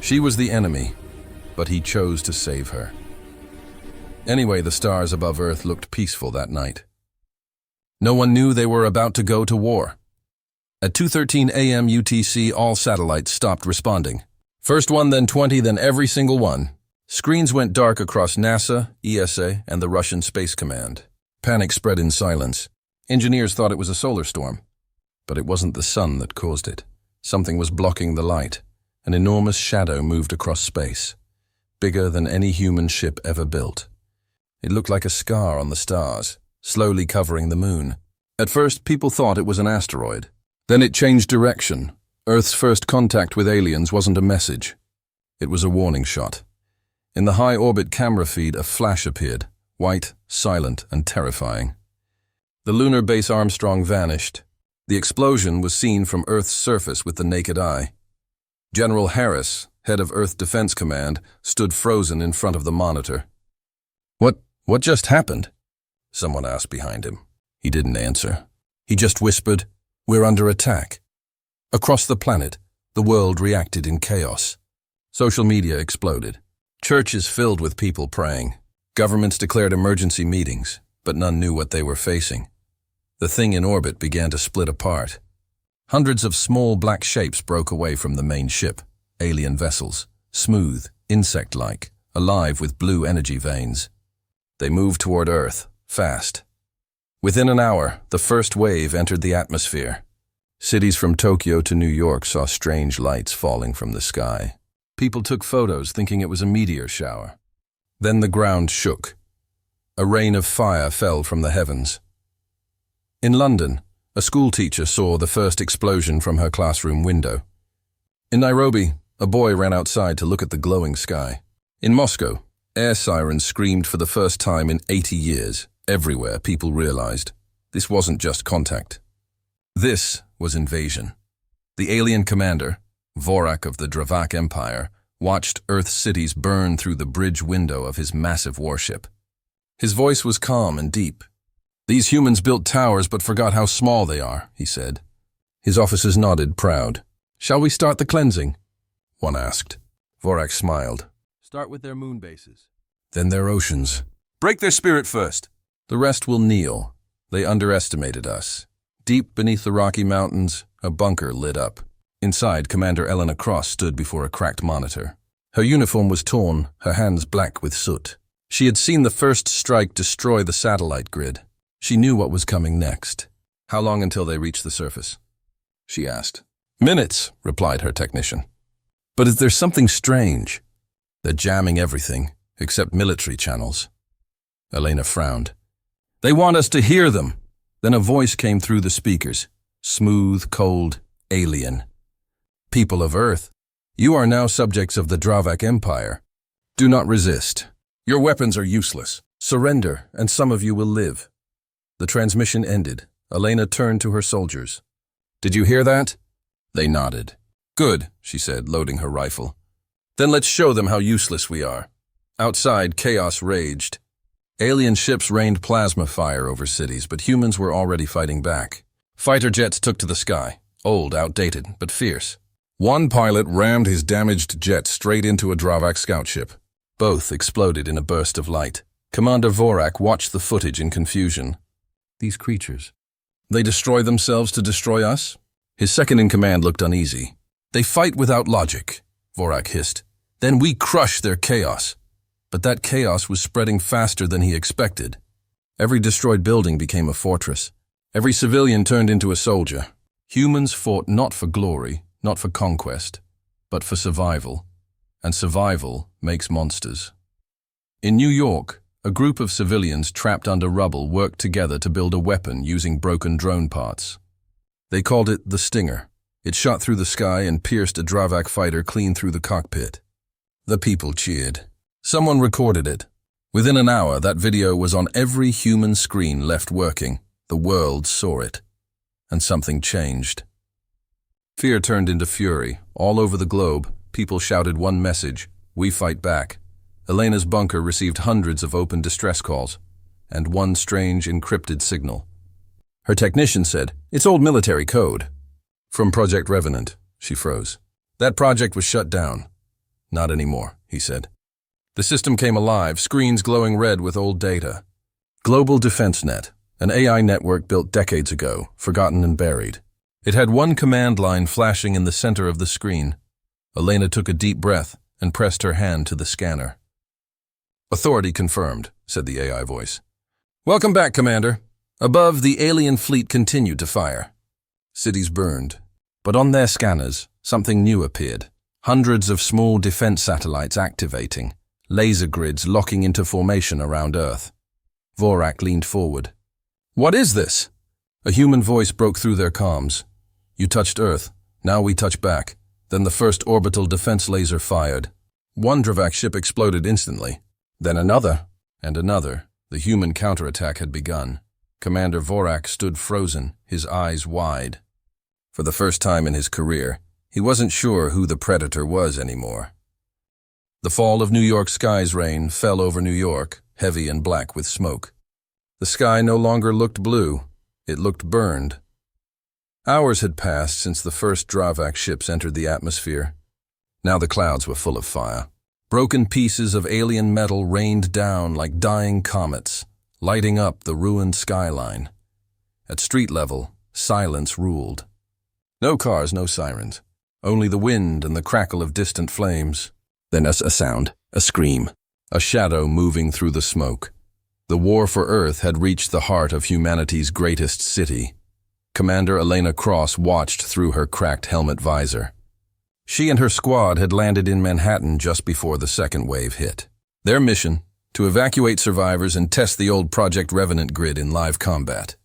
She was the enemy, but he chose to save her. Anyway, the stars above Earth looked peaceful that night. No one knew they were about to go to war. At 2:13 a.m. UTC, all satellites stopped responding. First one, then 20, then every single one. Screens went dark across NASA, ESA, and the Russian Space Command. Panic spread in silence. Engineers thought it was a solar storm. But it wasn't the sun that caused it. Something was blocking the light. An enormous shadow moved across space, bigger than any human ship ever built. It looked like a scar on the stars, slowly covering the moon. At first, people thought it was an asteroid. Then it changed direction. Earth's first contact with aliens wasn't a message. It was a warning shot. In the high-orbit camera feed, a flash appeared, white, silent, and terrifying. The lunar base Armstrong vanished. The explosion was seen from Earth's surface with the naked eye. General Harris, head of Earth Defense Command, stood frozen in front of the monitor. What just happened? Someone asked behind him. He didn't answer. He just whispered, "We're under attack." Across the planet, the world reacted in chaos. Social media exploded. Churches filled with people praying. Governments declared emergency meetings, but none knew what they were facing. The thing in orbit began to split apart. Hundreds of small black shapes broke away from the main ship, alien vessels, smooth, insect-like, alive with blue energy veins. They moved toward Earth, fast. Within an hour, the first wave entered the atmosphere. Cities from Tokyo to New York saw strange lights falling from the sky. People took photos thinking it was a meteor shower. Then the ground shook. A rain of fire fell from the heavens. In London, a schoolteacher saw the first explosion from her classroom window. In Nairobi, a boy ran outside to look at the glowing sky. In Moscow, air sirens screamed for the first time in 80 years. Everywhere, people realized this wasn't just contact. This was invasion. The alien commander, Vorak of the Dravak Empire, watched Earth's cities burn through the bridge window of his massive warship. His voice was calm and deep. "These humans built towers but forgot how small they are," he said. His officers nodded, proud. "Shall we start the cleansing?" one asked. Vorak smiled. "Start with their moon bases. Then their oceans. Break their spirit first. The rest will kneel. They underestimated us." Deep beneath the Rocky Mountains, a bunker lit up. Inside, Commander Elena Cross stood before a cracked monitor. Her uniform was torn, her hands black with soot. She had seen the first strike destroy the satellite grid. She knew what was coming next. "How long until they reach the surface?" she asked. "Minutes," replied her technician. "But is there something strange? They're jamming everything, except military channels." Elena frowned. "They want us to hear them." Then a voice came through the speakers, smooth, cold, alien. "People of Earth, you are now subjects of the Dravak Empire. Do not resist. Your weapons are useless. Surrender, and some of you will live." The transmission ended. Elena turned to her soldiers. "Did you hear that?" They nodded. "Good," she said, loading her rifle. "Then let's show them how useless we are." Outside, chaos raged. Alien ships rained plasma fire over cities, but humans were already fighting back. Fighter jets took to the sky, old, outdated, but fierce. One pilot rammed his damaged jet straight into a Dravak scout ship. Both exploded in a burst of light. Commander Vorak watched the footage in confusion. These creatures. They destroy themselves to destroy us? His second-in-command looked uneasy. "They fight without logic," Vorak hissed. "Then we crush their chaos." But that chaos was spreading faster than he expected. Every destroyed building became a fortress. Every civilian turned into a soldier. Humans fought not for glory, not for conquest, but for survival. And survival makes monsters. In New York, a group of civilians trapped under rubble worked together to build a weapon using broken drone parts. They called it the Stinger. It shot through the sky and pierced a Dravak fighter clean through the cockpit. The people cheered. Someone recorded it. Within an hour, that video was on every human screen left working. The world saw it. And something changed. Fear turned into fury. All over the globe, people shouted one message: "We fight back." Elena's bunker received hundreds of open distress calls, and one strange encrypted signal. Her technician said, "It's old military code." "From Project Revenant," she froze. "That project was shut down." Not anymore, he said. The system came alive, screens glowing red with old data. Global Defense Net, an AI network built decades ago, forgotten and buried. It had one command line flashing in the center of the screen. Elena took a deep breath and pressed her hand to the scanner. Authority confirmed, said the AI voice. Welcome back, Commander. Above, the alien fleet continued to fire. Cities burned, but on their scanners, something new appeared. Hundreds of small defense satellites activating, laser grids locking into formation around Earth. Vorak leaned forward. What is this? A human voice broke through their comms. You touched Earth, now we touch back. Then the first orbital defense laser fired. One Dravak ship exploded instantly. Then another, and another. The human counterattack had begun. Commander Vorak stood frozen, his eyes wide. For the first time in his career, he wasn't sure who the predator was anymore. The fall of New York skies rain fell over New York, heavy and black with smoke. The sky no longer looked blue, it looked burned. Hours had passed since the first Dravak ships entered the atmosphere. Now the clouds were full of fire. Broken pieces of alien metal rained down like dying comets, lighting up the ruined skyline. At street level, silence ruled. No cars, no sirens. Only the wind and the crackle of distant flames. Then a sound, a scream, a shadow moving through the smoke. The war for Earth had reached the heart of humanity's greatest city. Commander Elena Cross watched through her cracked helmet visor. She and her squad had landed in Manhattan just before the second wave hit. Their mission, to evacuate survivors and test the old Project Revenant grid in live combat.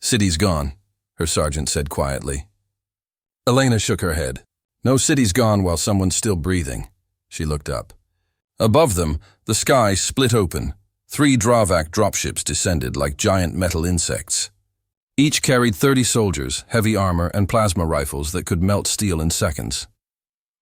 City's gone, her sergeant said quietly. Elena shook her head. No city's gone while someone's still breathing. She looked up. Above them, the sky split open. 3 Dravak dropships descended like giant metal insects. Each carried 30 soldiers, heavy armor, and plasma rifles that could melt steel in seconds.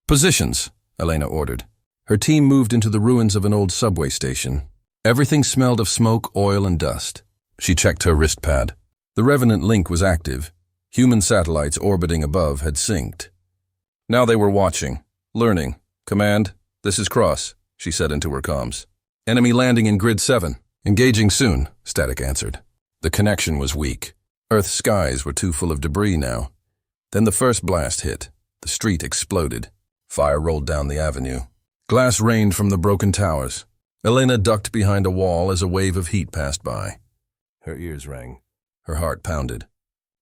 Positions, Elena ordered. Her team moved into the ruins of an old subway station. Everything smelled of smoke, oil, and dust. She checked her wrist pad. The Revenant link was active. Human satellites orbiting above had synced. Now they were watching, learning. Command, this is Cross, she said into her comms. Enemy landing in Grid 7. Engaging soon, Static answered. The connection was weak. Earth's skies were too full of debris now. Then the first blast hit. The street exploded. Fire rolled down the avenue. Glass rained from the broken towers. Elena ducked behind a wall as a wave of heat passed by. Her ears rang. Her heart pounded.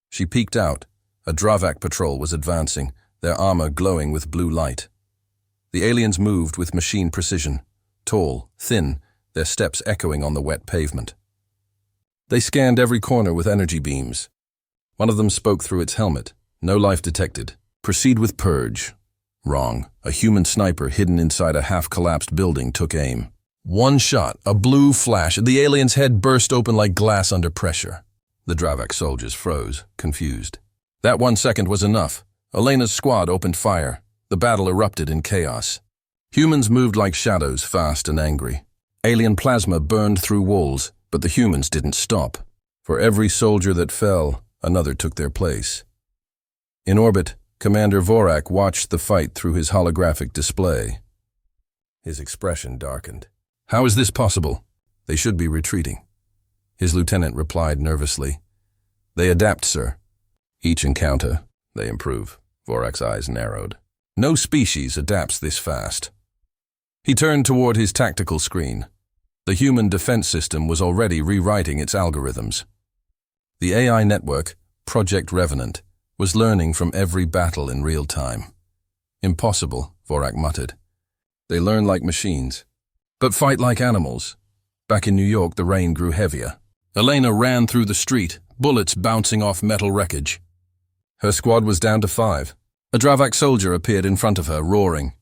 She peeked out. A Dravak patrol was advancing, their armor glowing with blue light. The aliens moved with machine precision. Tall, thin, their steps echoing on the wet pavement. They scanned every corner with energy beams. One of them spoke through its helmet. No life detected. Proceed with purge. Wrong. A human sniper hidden inside a half-collapsed building took aim. One shot, a blue flash, the alien's head burst open like glass under pressure. The Dravak soldiers froze, confused. That 1 second was enough. Elena's squad opened fire. The battle erupted in chaos. Humans moved like shadows, fast and angry. Alien plasma burned through walls, but the humans didn't stop. For every soldier that fell, another took their place. In orbit, Commander Vorak watched the fight through his holographic display. His expression darkened. How is this possible? They should be retreating. His lieutenant replied nervously. They adapt, sir. Each encounter, they improve. Vorak's eyes narrowed. No species adapts this fast. He turned toward his tactical screen. The human defense system was already rewriting its algorithms. The AI network, Project Revenant, was learning from every battle in real time. Impossible, Vorak muttered. They learn like machines, but fight like animals. Back in New York, the rain grew heavier. Elena ran through the street, bullets bouncing off metal wreckage. Her squad was down to 5. A Dravak soldier appeared in front of her, roaring.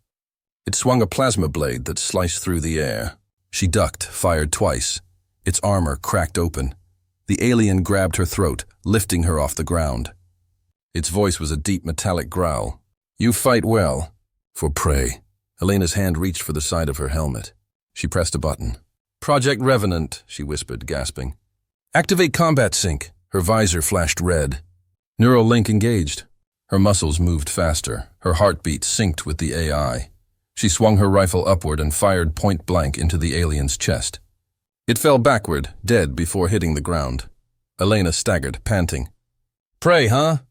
It swung a plasma blade that sliced through the air. She ducked, fired twice. Its armor cracked open. The alien grabbed her throat, lifting her off the ground. Its voice was a deep metallic growl. You fight well. For prey. Elena's hand reached for the side of her helmet. She pressed a button. Project Revenant, she whispered, gasping. Activate combat sync. Her visor flashed red. Neural link engaged. Her muscles moved faster. Her heartbeat synced with the AI. She swung her rifle upward and fired point blank into the alien's chest. It fell backward, dead before hitting the ground. Elena staggered, panting. "Prey, huh?"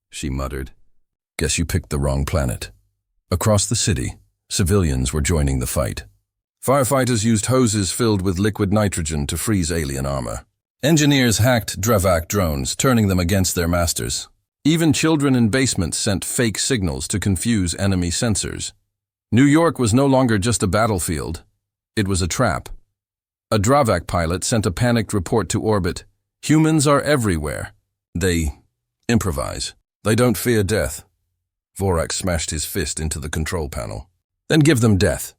she muttered. "Guess you picked the wrong planet." Across the city, civilians were joining the fight. Firefighters used hoses filled with liquid nitrogen to freeze alien armor. Engineers hacked Dravak drones, turning them against their masters. Even children in basements sent fake signals to confuse enemy sensors. New York was no longer just a battlefield. It was a trap. A Dravak pilot sent a panicked report to orbit. "Humans are everywhere. They improvise. They don't fear death." Vorak smashed his fist into the control panel. "Then give them death."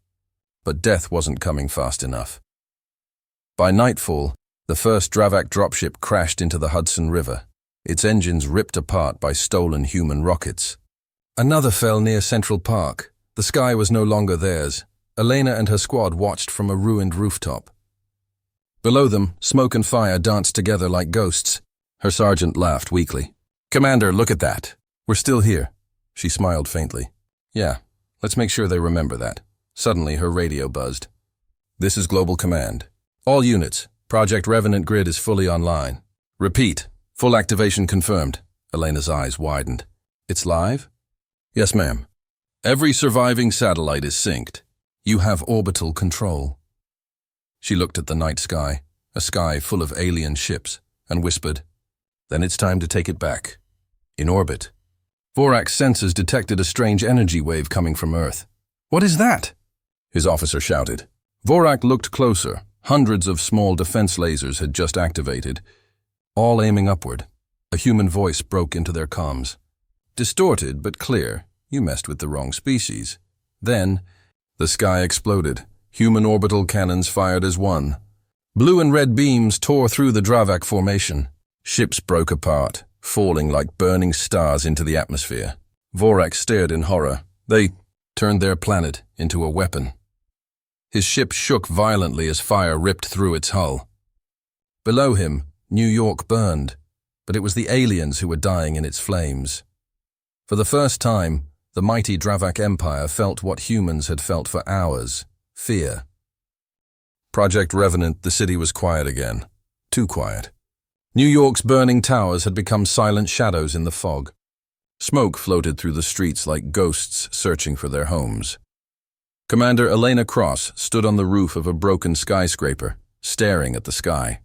But death wasn't coming fast enough. By nightfall, the first Dravak dropship crashed into the Hudson River, its engines ripped apart by stolen human rockets. Another fell near Central Park. The sky was no longer theirs. Elena and her squad watched from a ruined rooftop. Below them, smoke and fire danced together like ghosts. Her sergeant laughed weakly. "Commander, look at that. We're still here." She smiled faintly. "Yeah, let's make sure they remember that." Suddenly, her radio buzzed. "This is Global Command. All units, Project Revenant grid is fully online. Repeat, full activation confirmed." Elena's eyes widened. "It's live?" "Yes, ma'am. Every surviving satellite is synced. You have orbital control." She looked at the night sky, a sky full of alien ships, and whispered, "Then it's time to take it back." In orbit, Vorak's sensors detected a strange energy wave coming from Earth. "What is that?" his officer shouted. Vorak looked closer. Hundreds of small defense lasers had just activated, all aiming upward. A human voice broke into their comms. "Distorted but clear. You messed with the wrong species." Then, the sky exploded. Human orbital cannons fired as one. Blue and red beams tore through the Dravak formation. Ships broke apart, falling like burning stars into the atmosphere. Vorak stared in horror. They turned their planet into a weapon. His ship shook violently as fire ripped through its hull. Below him, New York burned, but it was the aliens who were dying in its flames. For the first time, the mighty Dravak Empire felt what humans had felt for hours: fear. Project Revenant, the city was quiet again. Too quiet. New York's burning towers had become silent shadows in the fog. Smoke floated through the streets like ghosts searching for their homes. Commander Elena Cross stood on the roof of a broken skyscraper, staring at the sky.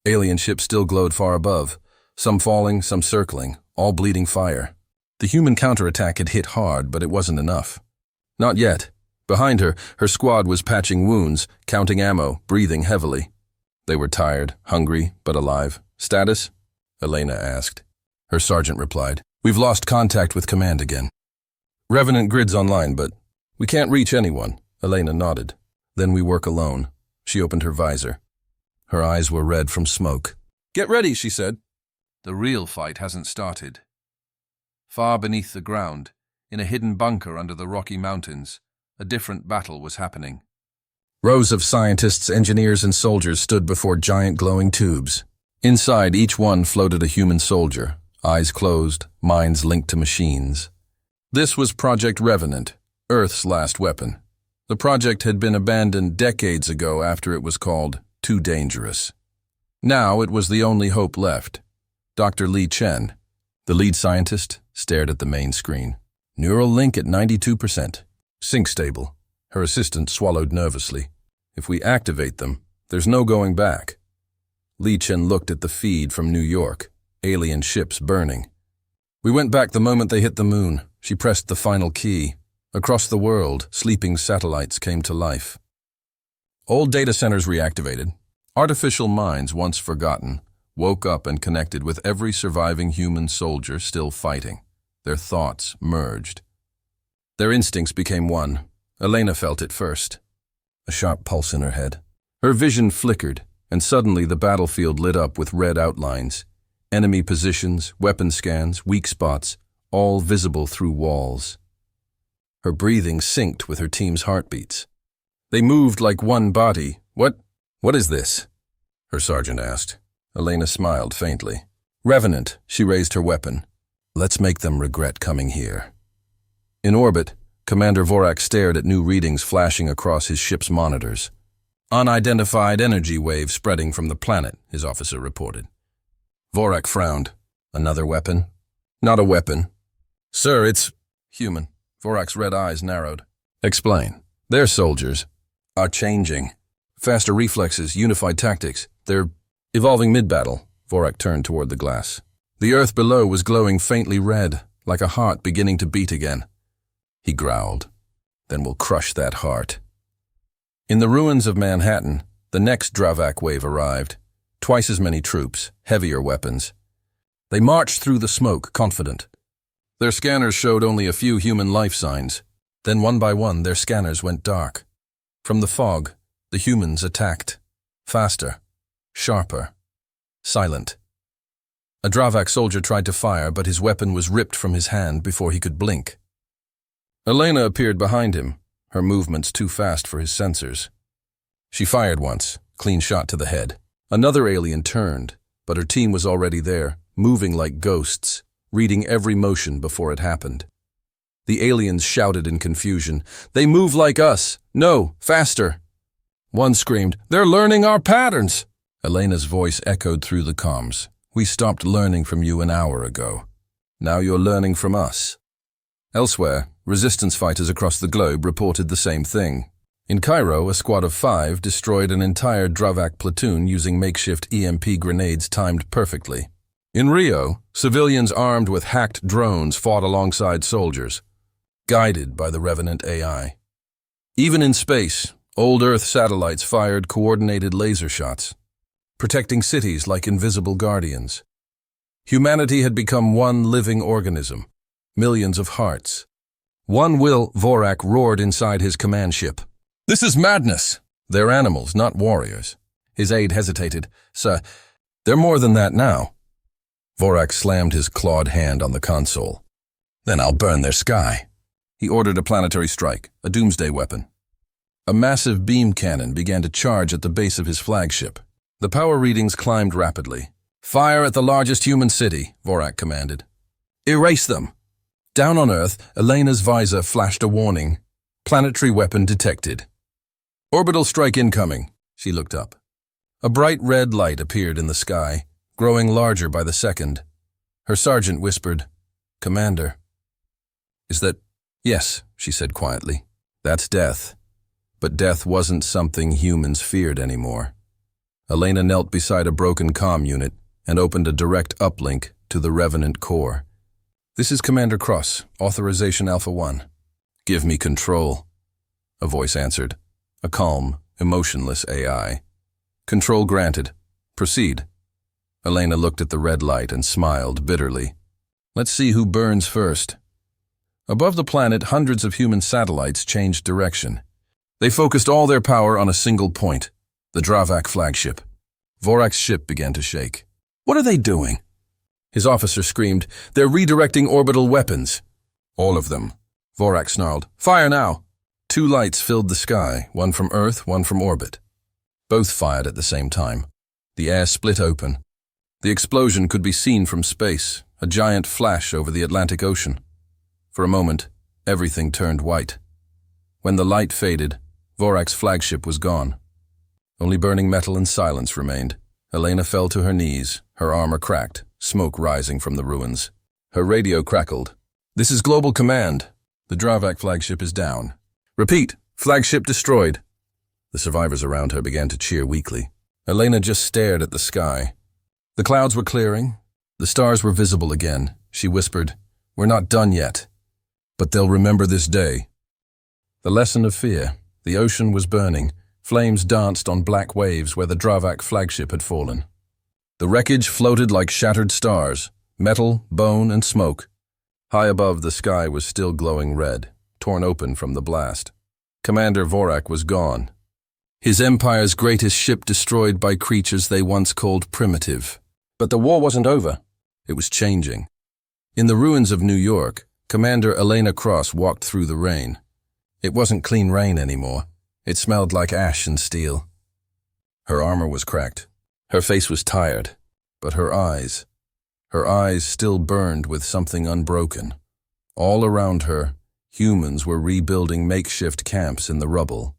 Alien ships still glowed far above, some falling, some circling, all bleeding fire. The human counterattack had hit hard, but it wasn't enough. Not yet. Behind her, her squad was patching wounds, counting ammo, breathing heavily. They were tired, hungry, but alive. "Status?" Elena asked. Her sergeant replied, "We've lost contact with command again. Revenant grid's online, but we can't reach anyone." Elena nodded. "Then we work alone." She opened her visor. Her eyes were red from smoke. "Get ready," she said. The real fight hasn't started. Far beneath the ground, in a hidden bunker under the Rocky Mountains, a different battle was happening. Rows of scientists, engineers, and soldiers stood before giant glowing tubes. Inside each one floated a human soldier, eyes closed, minds linked to machines. This was Project Revenant, Earth's last weapon. The project had been abandoned decades ago after it was called too dangerous. Now it was the only hope left. Dr. Li Chen, the lead scientist, stared at the main screen. "Neural link at 92%. Sync stable." Her assistant swallowed nervously. "If we activate them, there's no going back." Li Chen looked at the feed from New York, alien ships burning. "We went back the moment they hit the moon." She pressed the final key. Across the world, sleeping satellites came to life. Old data centers reactivated. Artificial minds, once forgotten, woke up and connected with every surviving human soldier still fighting. Their thoughts merged. Their instincts became one. Elena felt it first. A sharp pulse in her head. Her vision flickered, and suddenly the battlefield lit up with red outlines. Enemy positions, weapon scans, weak spots, all visible through walls. Her breathing synced with her team's heartbeats. They moved like one body. What is this?" her sergeant asked. Elena smiled faintly. "Revenant," she raised her weapon. "Let's make them regret coming here." In orbit, Commander Vorak stared at new readings flashing across his ship's monitors. Unidentified energy wave spreading from the planet, his officer reported. Vorak frowned. Another weapon? Not a weapon. Sir, it's human. Vorak's red eyes narrowed. Explain. Their soldiers are changing. Faster reflexes, unified tactics. They're evolving mid-battle. Vorak turned toward the glass. The earth below was glowing faintly red, like a heart beginning to beat again. He growled. Then we'll crush that heart. In the ruins of Manhattan, the next Dravak wave arrived. Twice as many troops, heavier weapons. They marched through the smoke, confident. Their scanners showed only a few human life signs. Then one by one, their scanners went dark. From the fog, the humans attacked. Faster, sharper, silent. A Dravak soldier tried to fire, but his weapon was ripped from his hand before he could blink. Elena appeared behind him, her movements too fast for his sensors. She fired once, clean shot to the head. Another alien turned, but her team was already there, moving like ghosts, reading every motion before it happened. The aliens shouted in confusion, "They move like us! No, faster!" One screamed, "They're learning our patterns!" Elena's voice echoed through the comms. "We stopped learning from you an hour ago. Now you're learning from us." Elsewhere, resistance fighters across the globe reported the same thing. In Cairo, a squad of 5 destroyed an entire Dravak platoon using makeshift EMP grenades timed perfectly. In Rio, civilians armed with hacked drones fought alongside soldiers, guided by the Revenant AI. Even in space, old Earth satellites fired coordinated laser shots, protecting cities like invisible guardians. Humanity had become one living organism, millions of hearts. One will, Vorak roared inside his command ship. "This is madness!" "They're animals, not warriors." His aide hesitated. "Sir, they're more than that now." Vorak slammed his clawed hand on the console. "Then I'll burn their sky." He ordered a planetary strike, a doomsday weapon. A massive beam cannon began to charge at the base of his flagship. The power readings climbed rapidly. "Fire at the largest human city," Vorak commanded. "Erase them." Down on Earth, Elena's visor flashed a warning. Planetary weapon detected. "Orbital strike incoming." She looked up. A bright red light appeared in the sky, growing larger by the second. Her sergeant whispered, "Commander." "Is that—" "Yes," she said quietly. "That's death." But death wasn't something humans feared anymore. Elena knelt beside a broken comm unit and opened a direct uplink to the Revenant core. "This is Commander Cross, Authorization Alpha 1. "Give me control," a voice answered, a calm, emotionless AI. "Control granted. Proceed." Elena looked at the red light and smiled bitterly. "Let's see who burns first." Above the planet, hundreds of human satellites changed direction. They focused all their power on a single point, the Dravak flagship. Vorak's ship began to shake. "What are they doing?" His officer screamed, "They're redirecting orbital weapons." "All of them." Vorak snarled, "Fire now!" 2 lights filled the sky, one from Earth, one from orbit. Both fired at the same time. The air split open. The explosion could be seen from space, a giant flash over the Atlantic Ocean. For a moment, everything turned white. When the light faded, Vorak's flagship was gone. Only burning metal and silence remained. Elena fell to her knees, her armor cracked, smoke rising from the ruins. Her radio crackled. "This is Global Command. The Dravak flagship is down." "Repeat, flagship destroyed." The survivors around her began to cheer weakly. Elena just stared at the sky. The clouds were clearing. The stars were visible again. She whispered, "We're not done yet. But they'll remember this day." The lesson of fear. The ocean was burning. Flames danced on black waves where the Dravak flagship had fallen. The wreckage floated like shattered stars, metal, bone, and smoke. High above, the sky was still glowing red, torn open from the blast. Commander Vorak was gone. His empire's greatest ship destroyed by creatures they once called primitive. But the war wasn't over. It was changing. In the ruins of New York, Commander Elena Cross walked through the rain. It wasn't clean rain anymore. It smelled like ash and steel. Her armor was cracked. Her face was tired, but her eyes still burned with something unbroken. All around her, Humans were rebuilding makeshift camps in the rubble.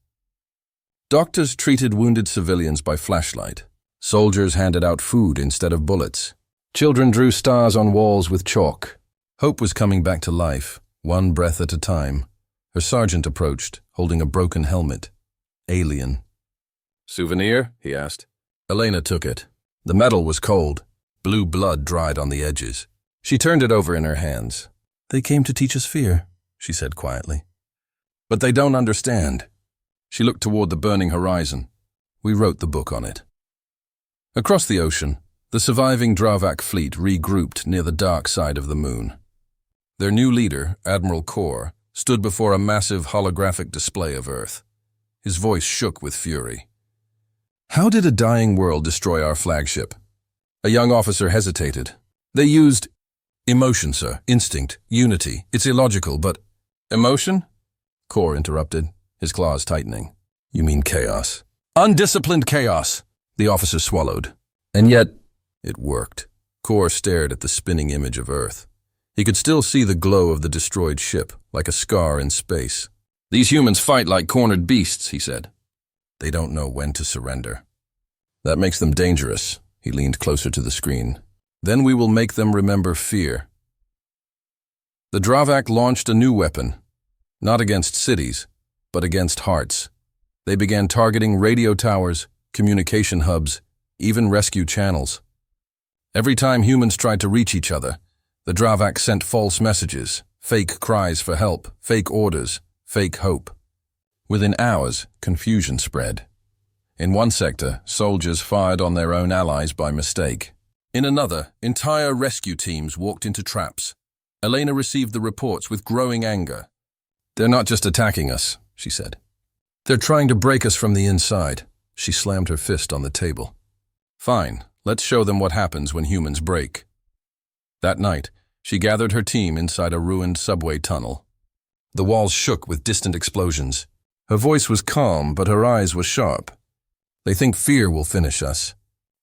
Doctors treated wounded civilians by flashlight. Soldiers handed out food instead of bullets. Children drew stars on walls with chalk. Hope was coming back to life, one breath at a time. Her sergeant approached, holding a broken helmet. Alien. "Souvenir?" he asked. Elena took it. The metal was cold. Blue blood dried on the edges. She turned it over in her hands. "They came to teach us fear," she said quietly. "But they don't understand." She looked toward the burning horizon. "We wrote the book on it." Across the ocean, the surviving Dravak fleet regrouped near the dark side of the moon. Their new leader, Admiral Kor, stood before a massive holographic display of Earth. His voice shook with fury. "How did a dying world destroy our flagship?" A young officer hesitated. "They used emotion, sir. Instinct. Unity. It's illogical, but—" "Emotion?" Kor interrupted, his claws tightening. "You mean chaos." "Undisciplined chaos," the officer swallowed. "And yet—" It worked. Kor stared at the spinning image of Earth. He could still see the glow of the destroyed ship, like a scar in space. "These humans fight like cornered beasts," he said. "They don't know when to surrender. That makes them dangerous." He leaned closer to the screen. "Then we will make them remember fear." The Dravak launched a new weapon, not against cities, but against hearts. They began targeting radio towers, communication hubs, even rescue channels. Every time humans tried to reach each other, the Dravak sent false messages, fake cries for help, fake orders, fake hope. Within hours, confusion spread. In one sector, soldiers fired on their own allies by mistake. In another, entire rescue teams walked into traps. Elena received the reports with growing anger. "They're not just attacking us," she said. "They're trying to break us from the inside." She slammed her fist on the table. "Fine, let's show them what happens when humans break." That night, she gathered her team inside a ruined subway tunnel. The walls shook with distant explosions. Her voice was calm, but her eyes were sharp. "They think fear will finish us.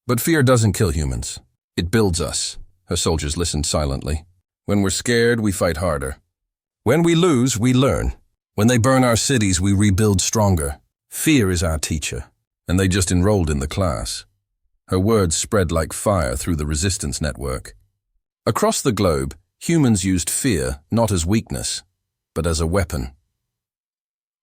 But fear doesn't kill humans. It builds us." Her soldiers listened silently. "When we're scared, we fight harder. When we lose, we learn. When they burn our cities, we rebuild stronger. Fear is our teacher." And they just enrolled in the class. Her words spread like fire through the resistance network. Across the globe, humans used fear not as weakness, but as a weapon.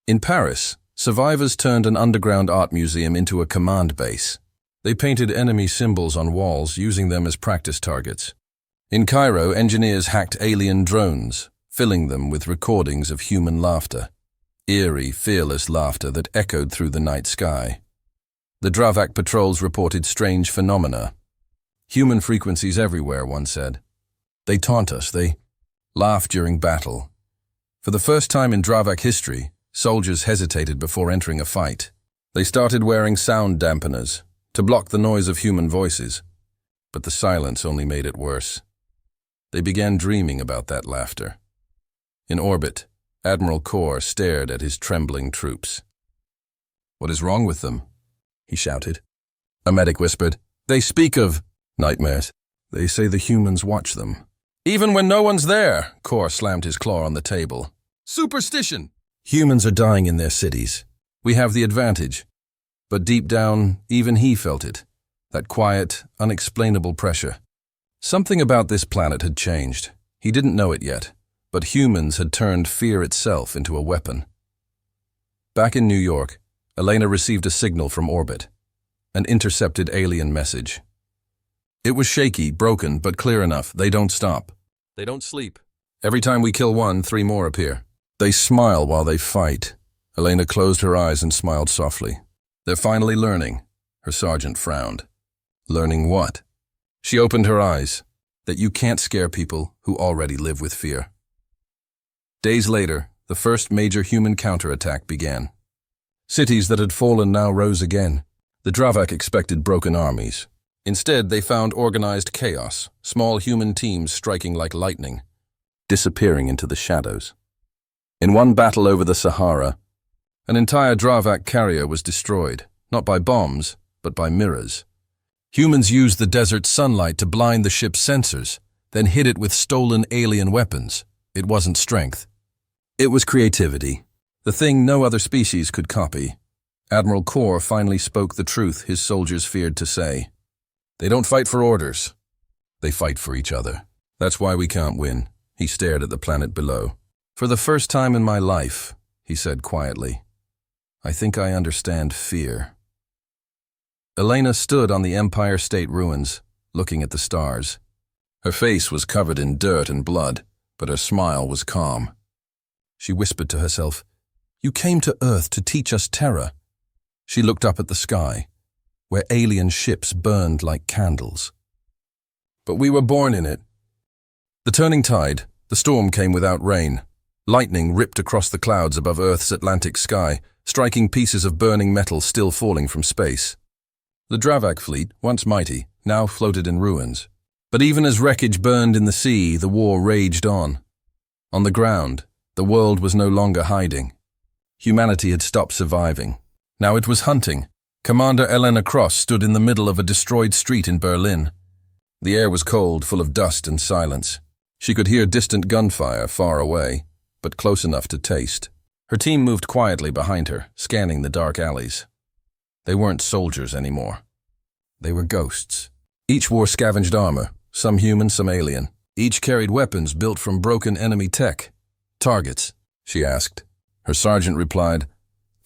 In Paris, survivors turned an underground art museum into a command base. They painted enemy symbols on walls, using them as practice targets. In Cairo, engineers hacked alien drones, filling them with recordings of human laughter. Eerie, fearless laughter that echoed through the night sky. The Dravak patrols reported strange phenomena. "Human frequencies everywhere," one said. "They taunt us, they laugh during battle." For the first time in Dravak history, soldiers hesitated before entering a fight. They started wearing sound dampeners to block the noise of human voices, but the silence only made it worse. They began dreaming about that laughter. In orbit, Admiral Kor stared at his trembling troops. "What is wrong with them?" he shouted. A medic whispered, "They speak of nightmares. They say the humans watch them." "Even when no one's there," Kor slammed his claw on the table. "Superstition!" "Humans are dying in their cities. We have the advantage." But deep down, even he felt it. That quiet, unexplainable pressure. Something about this planet had changed. He didn't know it yet, but humans had turned fear itself into a weapon. Back in New York, Elena received a signal from orbit. An intercepted alien message. It was shaky, broken, but clear enough. "They don't stop. They don't sleep. Every time we kill one, 3 more appear. They smile while they fight." Elena closed her eyes and smiled softly. "They're finally learning." Her sergeant frowned. "Learning what?" She opened her eyes. "That you can't scare people who already live with fear." Days later, the first major human counterattack began. Cities that had fallen now rose again. The Dravak expected broken armies. Instead, they found organized chaos, small human teams striking like lightning, disappearing into the shadows. In one battle over the Sahara, an entire Dravak carrier was destroyed, not by bombs, but by mirrors. Humans used the desert sunlight to blind the ship's sensors, then hit it with stolen alien weapons. It wasn't strength. It was creativity, the thing no other species could copy. Admiral Kor finally spoke the truth his soldiers feared to say. They don't fight for orders. They fight for each other. That's why we can't win. He stared at the planet below. For the first time in my life, he said quietly, I think I understand fear. Elena stood on the Empire State ruins, looking at the stars. Her face was covered in dirt and blood, but her smile was calm. She whispered to herself, You came to Earth to teach us terror. She looked up at the sky, where alien ships burned like candles. But we were born in it. The turning tide, the storm came without rain. Lightning ripped across the clouds above Earth's Atlantic sky, striking pieces of burning metal still falling from space. The Dravak fleet, once mighty, now floated in ruins. But even as wreckage burned in the sea, the war raged on. On the ground, the world was no longer hiding. Humanity had stopped surviving. Now it was hunting. Commander Elena Cross stood in the middle of a destroyed street in Berlin. The air was cold, full of dust and silence. She could hear distant gunfire far away, but close enough to taste. Her team moved quietly behind her, scanning the dark alleys. They weren't soldiers anymore. They were ghosts. Each wore scavenged armor, some human, some alien. Each carried weapons built from broken enemy tech. Targets, she asked. Her sergeant replied,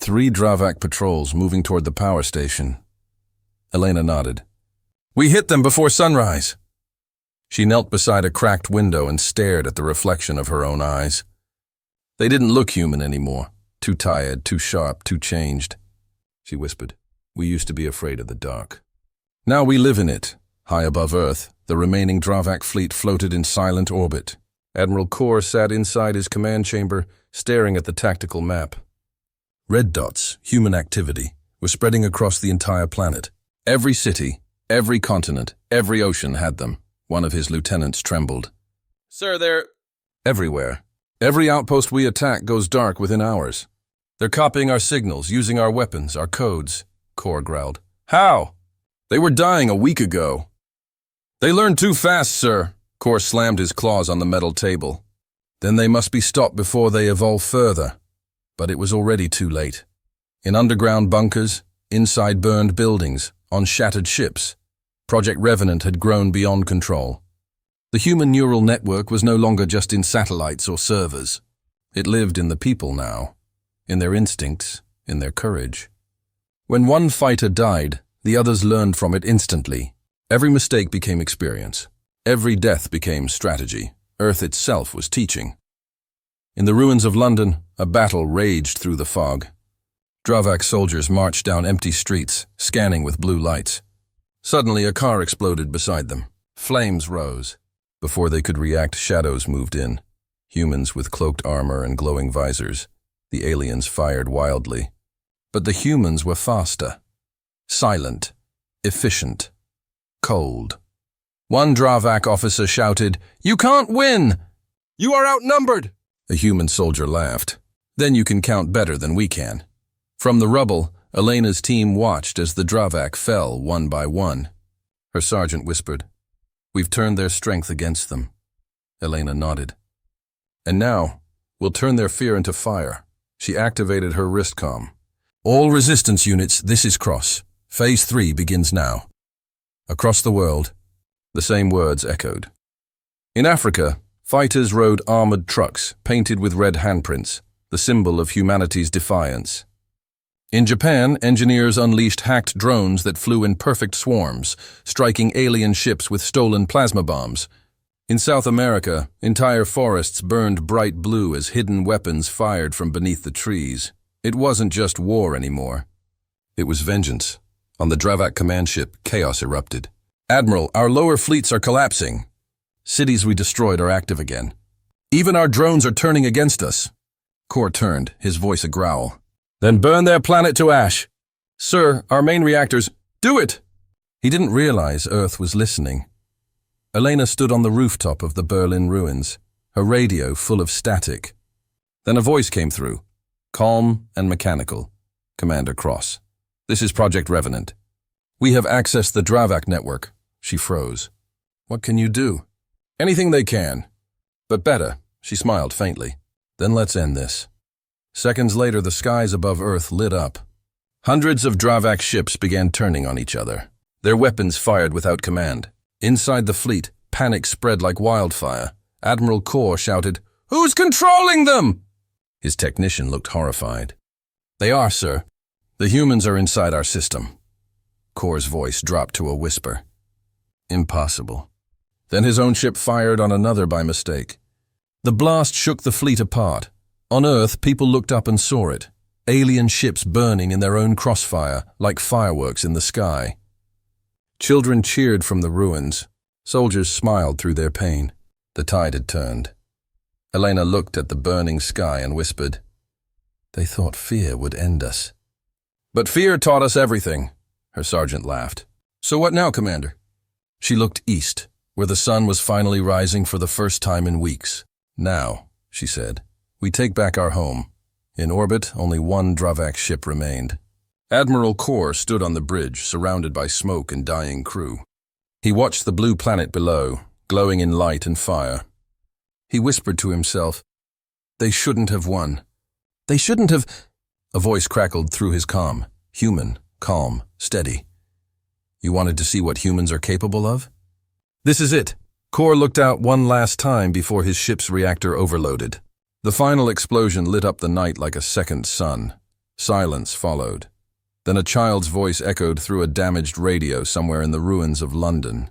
3 Dravak patrols moving toward the power station. Elena nodded. We hit them before sunrise. She knelt beside a cracked window and stared at the reflection of her own eyes. They didn't look human anymore. Too tired, too sharp, too changed. She whispered, We used to be afraid of the dark. Now we live in it. High above Earth, the remaining Dravak fleet floated in silent orbit. Admiral Kor sat inside his command chamber, staring at the tactical map. Red dots, human activity, were spreading across the entire planet. Every city, every continent, every ocean had them. One of his lieutenants trembled. Sir, they're everywhere. Every outpost we attack goes dark within hours. They're copying our signals, using our weapons, our codes, Kor growled. How? They were dying a week ago. They learned too fast, sir. Kor slammed his claws on the metal table. Then they must be stopped before they evolve further. But it was already too late. In underground bunkers, inside burned buildings, on shattered ships, Project Revenant had grown beyond control. The human neural network was no longer just in satellites or servers. It lived in the people now, in their instincts, in their courage. When one fighter died, the others learned from it instantly. Every mistake became experience. Every death became strategy. Earth itself was teaching. In the ruins of London, a battle raged through the fog. Dravak soldiers marched down empty streets, scanning with blue lights. Suddenly, a car exploded beside them. Flames rose. Before they could react, shadows moved in. Humans with cloaked armor and glowing visors. The aliens fired wildly. But the humans were faster. Silent. Efficient. Cold. One Dravak officer shouted, You can't win! You are outnumbered! A human soldier laughed. Then you can count better than we can. From the rubble, Elena's team watched as the Dravak fell one by one. Her sergeant whispered, We've turned their strength against them. Elena nodded. And now, we'll turn their fear into fire. She activated her wristcom. All resistance units, this is Cross. Phase 3 begins now. Across the world, the same words echoed. In Africa, fighters rode armored trucks painted with red handprints, the symbol of humanity's defiance. In Japan, engineers unleashed hacked drones that flew in perfect swarms, striking alien ships with stolen plasma bombs. In South America, entire forests burned bright blue as hidden weapons fired from beneath the trees. It wasn't just war anymore. It was vengeance. On the Dravak command ship, chaos erupted. Admiral, our lower fleets are collapsing. Cities we destroyed are active again. Even our drones are turning against us. Kor turned, his voice a growl. Then burn their planet to ash. Sir, our main reactors, do it! He didn't realize Earth was listening. Elena stood on the rooftop of the Berlin ruins, her radio full of static. Then a voice came through, calm and mechanical. Commander Cross. This is Project Revenant. We have accessed the Dravak network. She froze. What can you do? Anything they can. But better, she smiled faintly. Then let's end this. Seconds later, the skies above Earth lit up. Hundreds of Dravak ships began turning on each other. Their weapons fired without command. Inside the fleet, panic spread like wildfire. Admiral Kor shouted, "Who's controlling them?" His technician looked horrified. "They are, sir. The humans are inside our system." Kor's voice dropped to a whisper. "Impossible." Then his own ship fired on another by mistake. The blast shook the fleet apart. On Earth, people looked up and saw it. Alien ships burning in their own crossfire, like fireworks in the sky. Children cheered from the ruins. Soldiers smiled through their pain. The tide had turned. Elena looked at the burning sky and whispered, "They thought fear would end us." "But fear taught us everything," her sergeant laughed. "So what now, Commander?" She looked east, where the sun was finally rising for the first time in weeks. "Now," she said, "we take back our home." In orbit, only one Dravak ship remained. Admiral Kor stood on the bridge, surrounded by smoke and dying crew. He watched the blue planet below, glowing in light and fire. He whispered to himself, "They shouldn't have won. They shouldn't have—" A voice crackled through his calm. Human, calm, steady. "You wanted to see what humans are capable of? This is it." Kor looked out one last time before his ship's reactor overloaded. The final explosion lit up the night like a second sun. Silence followed. Then a child's voice echoed through a damaged radio somewhere in the ruins of London.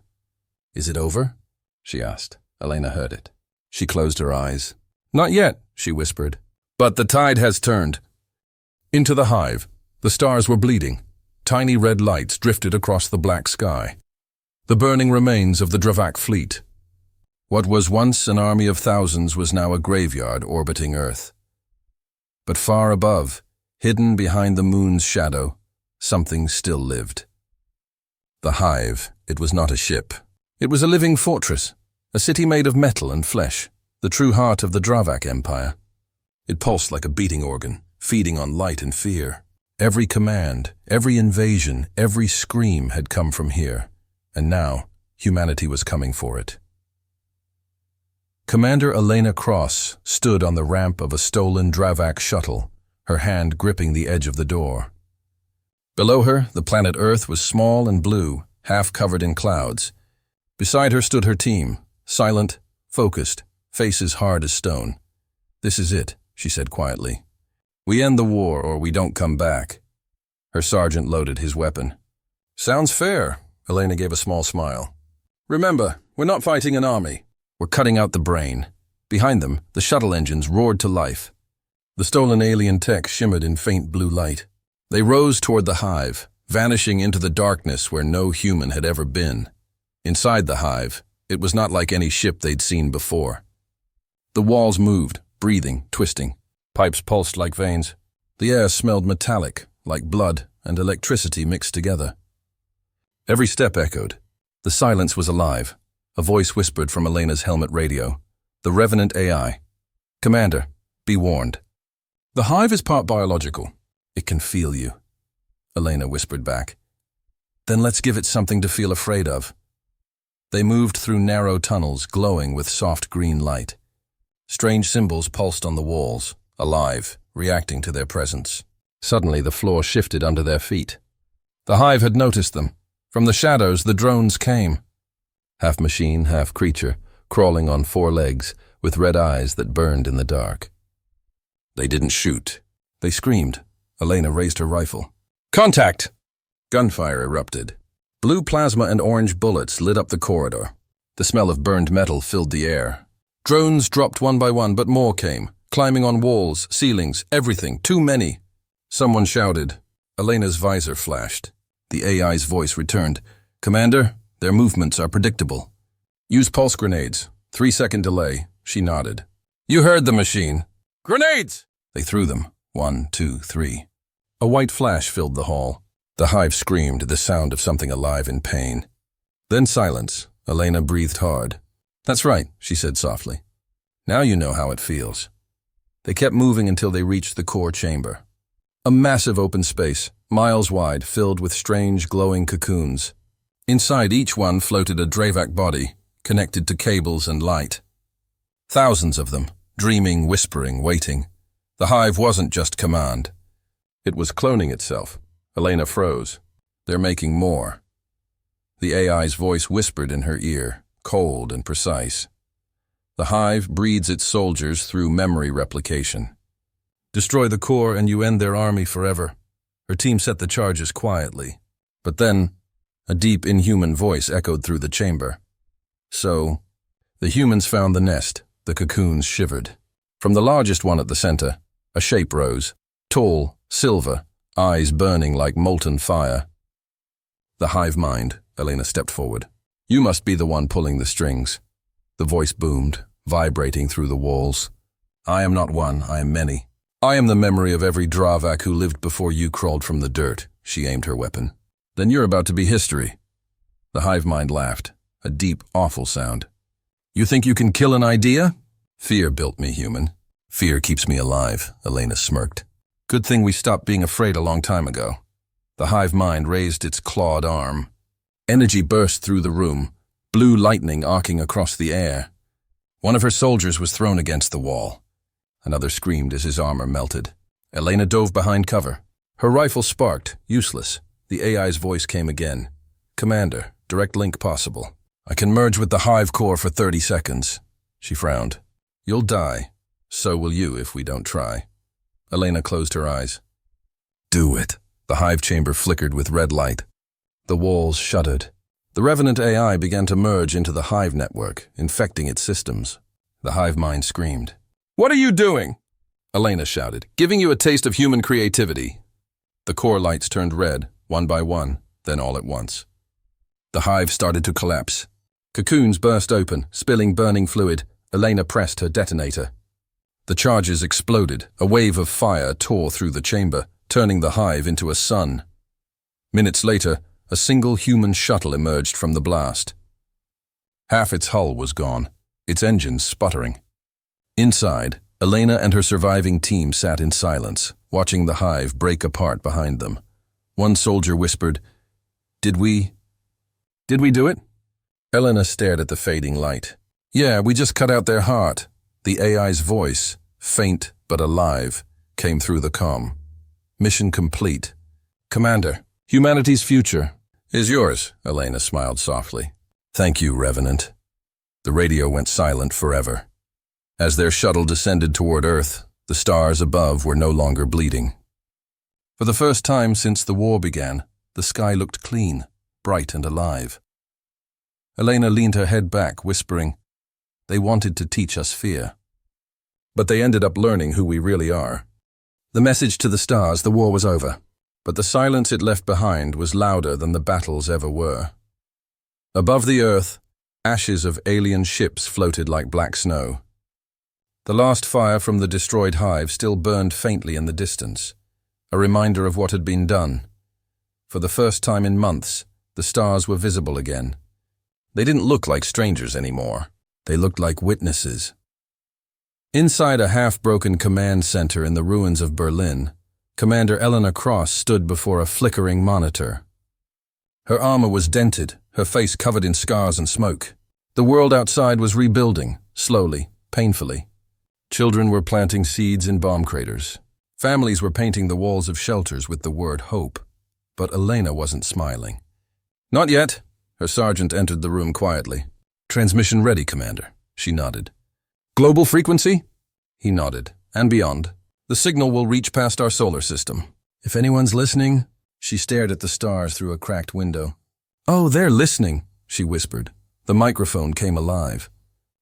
"Is it over?" she asked. Elena heard it. She closed her eyes. "Not yet," she whispered. "But the tide has turned." Into the hive, the stars were bleeding. Tiny red lights drifted across the black sky. The burning remains of the Dravak fleet. What was once an army of thousands was now a graveyard orbiting Earth. But far above, hidden behind the moon's shadow, something still lived. The hive, it was not a ship. It was a living fortress, a city made of metal and flesh, the true heart of the Dravak Empire. It pulsed like a beating organ, feeding on light and fear. Every command, every invasion, every scream had come from here, and now humanity was coming for it. Commander Elena Cross stood on the ramp of a stolen Dravak shuttle, her hand gripping the edge of the door. Below her, the planet Earth was small and blue, half covered in clouds. Beside her stood her team, silent, focused, faces hard as stone. "This is it," she said quietly. "We end the war or we don't come back." Her sergeant loaded his weapon. "Sounds fair," Elena gave a small smile. "Remember, we're not fighting an army. We're cutting out the brain." Behind them, the shuttle engines roared to life. The stolen alien tech shimmered in faint blue light. They rose toward the hive, vanishing into the darkness where no human had ever been. Inside the hive, it was not like any ship they'd seen before. The walls moved, breathing, twisting. Pipes pulsed like veins. The air smelled metallic, like blood and electricity mixed together. Every step echoed. The silence was alive. A voice whispered from Elena's helmet radio. "The Revenant AI. Commander, be warned. The hive is part biological. It can feel you." Elena whispered back. "Then let's give it something to feel afraid of." They moved through narrow tunnels glowing with soft green light. Strange symbols pulsed on the walls, alive, reacting to their presence. Suddenly the floor shifted under their feet. The hive had noticed them. From the shadows the drones came. Half machine, half creature, crawling on 4 legs, with red eyes that burned in the dark. They didn't shoot. They screamed. Elena raised her rifle. "Contact!" Gunfire erupted. Blue plasma and orange bullets lit up the corridor. The smell of burned metal filled the air. Drones dropped one by one, but more came, climbing on walls, ceilings, everything, too many. Someone shouted. Elena's visor flashed. The AI's voice returned. "Commander, their movements are predictable. Use pulse grenades. 3-second delay." She nodded. "You heard the machine." "Grenades!" They threw them. 1, 2, 3. A white flash filled the hall. The hive screamed, the sound of something alive in pain. Then silence. Elena breathed hard. "That's right," she said softly. "Now you know how it feels." They kept moving until they reached the core chamber. A massive open space, miles wide, filled with strange glowing cocoons. Inside each one floated a Dravak body, connected to cables and light. Thousands of them, dreaming, whispering, waiting. The hive wasn't just command. It was cloning itself. Elena froze. They're making more. The AI's voice whispered in her ear, cold and precise. The hive breeds its soldiers through memory replication. Destroy the core and you end their army forever. Her team set the charges quietly. But then, a deep, inhuman voice echoed through the chamber. So, the humans found the nest. The cocoons shivered. From the largest one at the center, a shape rose, tall, silver, eyes burning like molten fire. The hive mind, Elena stepped forward. You must be the one pulling the strings. The voice boomed, vibrating through the walls. I am not one, I am many. I am the memory of every Dravak who lived before you crawled from the dirt. She aimed her weapon. Then you're about to be history. The hive mind laughed, a deep, awful sound. You think you can kill an idea? Fear built me human. Fear keeps me alive, Elena smirked. Good thing we stopped being afraid a long time ago. The hive mind raised its clawed arm. Energy burst through the room, blue lightning arcing across the air. One of her soldiers was thrown against the wall. Another screamed as his armor melted. Elena dove behind cover. Her rifle sparked, useless. The AI's voice came again. Commander, direct link possible. I can merge with the hive core for 30 seconds. She frowned. You'll die. So will you if we don't try. Elena closed her eyes. Do it. The hive chamber flickered with red light. The walls shuddered. The revenant AI began to merge into the hive network, infecting its systems. The hive mind screamed. What are you doing? Elena shouted, giving you a taste of human creativity. The core lights turned red, one by one, then all at once. The hive started to collapse. Cocoons burst open, spilling burning fluid. Elena pressed her detonator. The charges exploded. A wave of fire tore through the chamber, turning the hive into a sun. Minutes later, a single human shuttle emerged from the blast. Half its hull was gone, its engines sputtering. Inside, Elena and her surviving team sat in silence, watching the hive break apart behind them. One soldier whispered, Did we do it? Elena stared at the fading light. Yeah, we just cut out their heart. The AI's voice, faint but alive, came through the comm. Mission complete. Commander, humanity's future is yours, Elena smiled softly. Thank you, Revenant. The radio went silent forever. As their shuttle descended toward Earth, the stars above were no longer bleeding. For the first time since the war began, the sky looked clean, bright and alive. Elena leaned her head back, whispering, They wanted to teach us fear. But they ended up learning who we really are. The message to the stars, the war was over. But the silence it left behind was louder than the battles ever were. Above the Earth, ashes of alien ships floated like black snow. The last fire from the destroyed hive still burned faintly in the distance, a reminder of what had been done. For the first time in months, the stars were visible again. They didn't look like strangers anymore. They looked like witnesses. Inside a half-broken command center in the ruins of Berlin, Commander Eleanor Cross stood before a flickering monitor. Her armor was dented, her face covered in scars and smoke. The world outside was rebuilding, slowly, painfully. Children were planting seeds in bomb craters. Families were painting the walls of shelters with the word hope. But Elena wasn't smiling. Not yet. Her sergeant entered the room quietly. Transmission ready, Commander. She nodded. Global frequency? He nodded. And beyond. The signal will reach past our solar system. If anyone's listening, she stared at the stars through a cracked window. Oh, they're listening, she whispered. The microphone came alive.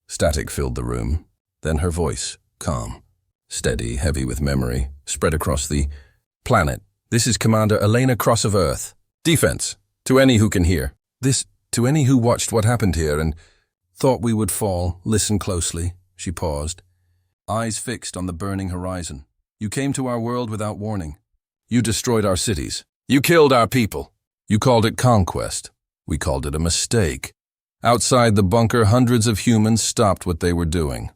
Static filled the room. Then her voice, calm, steady, heavy with memory, spread across the planet. This is Commander Elena Cross of Earth. Defense. To any who can hear. This, to any who watched what happened here and thought we would fall, listen closely. She paused, eyes fixed on the burning horizon. You came to our world without warning. You destroyed our cities. You killed our people. You called it conquest. We called it a mistake. Outside the bunker, hundreds of humans stopped what they were doing.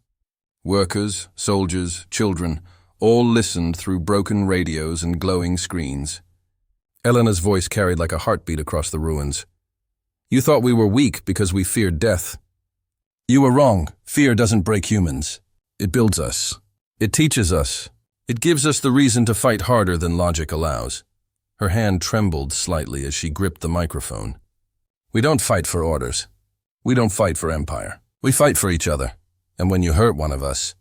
Workers, soldiers, children, all listened through broken radios and glowing screens. Elena's voice carried like a heartbeat across the ruins. You thought we were weak because we feared death. You were wrong. Fear doesn't break humans. It builds us. It teaches us. It gives us the reason to fight harder than logic allows. Her hand trembled slightly as she gripped the microphone. We don't fight for orders. We don't fight for empire. We fight for each other. And when you hurt one of us,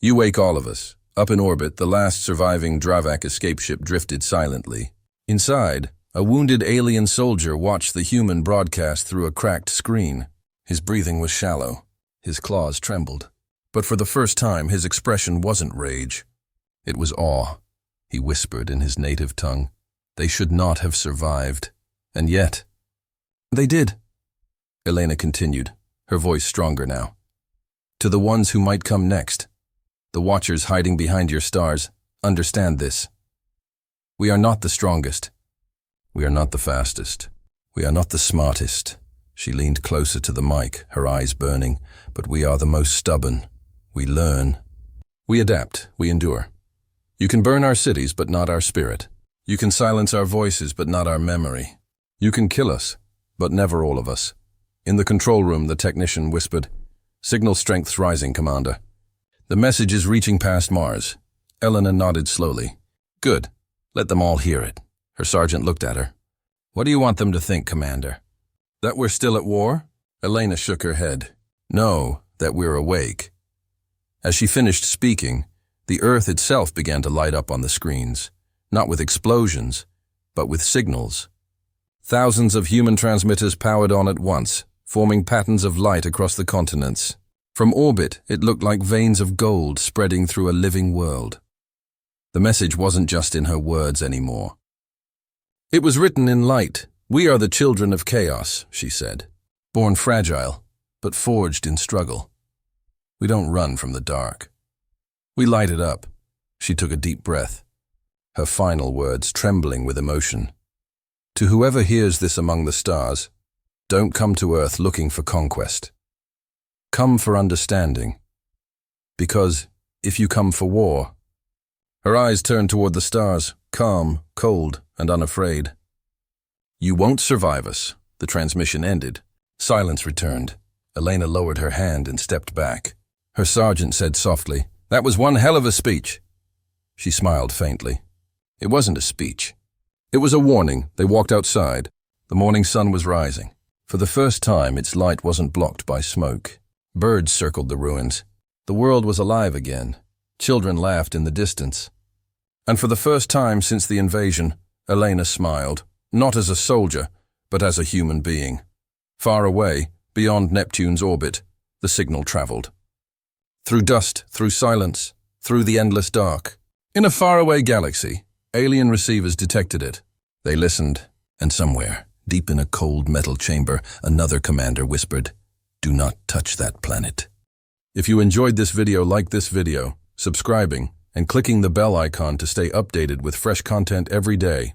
you wake all of us. Up in orbit, the last surviving Dravak escape ship drifted silently. Inside, a wounded alien soldier watched the human broadcast through a cracked screen. His breathing was shallow. His claws trembled. But for the first time, his expression wasn't rage. It was awe. He whispered in his native tongue. They should not have survived. And yet, they did. Elena continued, her voice stronger now. To the ones who might come next, the watchers hiding behind your stars, understand this. We are not the strongest. We are not the fastest. We are not the smartest. She leaned closer to the mic, her eyes burning. But we are the most stubborn. We learn. We adapt. We endure. You can burn our cities, but not our spirit. You can silence our voices, but not our memory. You can kill us, but never all of us. In the control room, the technician whispered, "Signal strength's rising, Commander. The message is reaching past Mars." Elena nodded slowly. "Good. Let them all hear it." Her sergeant looked at her. "What do you want them to think, Commander? That we're still at war?" Elena shook her head. "No, that we're awake." As she finished speaking, the Earth itself began to light up on the screens, not with explosions, but with signals. Thousands of human transmitters powered on at once, forming patterns of light across the continents. From orbit, it looked like veins of gold spreading through a living world. The message wasn't just in her words anymore. It was written in light. "We are the children of chaos," she said, "born fragile, but forged in struggle. We don't run from the dark. We light it up." She took a deep breath, her final words trembling with emotion. "To whoever hears this among the stars, don't come to Earth looking for conquest. Come for understanding. Because if you come for war..." Her eyes turned toward the stars, calm, cold, and unafraid. "You won't survive us." The transmission ended. Silence returned. Elena lowered her hand and stepped back. Her sergeant said softly, "That was one hell of a speech." She smiled faintly. It wasn't a speech. It was a warning. They walked outside. The morning sun was rising. For the first time, its light wasn't blocked by smoke. Birds circled the ruins. The world was alive again. Children laughed in the distance. And for the first time since the invasion, Elena smiled, not as a soldier, but as a human being. Far away, beyond Neptune's orbit, the signal traveled. Through dust, through silence, through the endless dark. In a faraway galaxy, alien receivers detected it. They listened, and somewhere, deep in a cold metal chamber, another commander whispered, "Do not touch that planet." If you enjoyed this video, like this video, subscribing, and clicking the bell icon to stay updated with fresh content every day.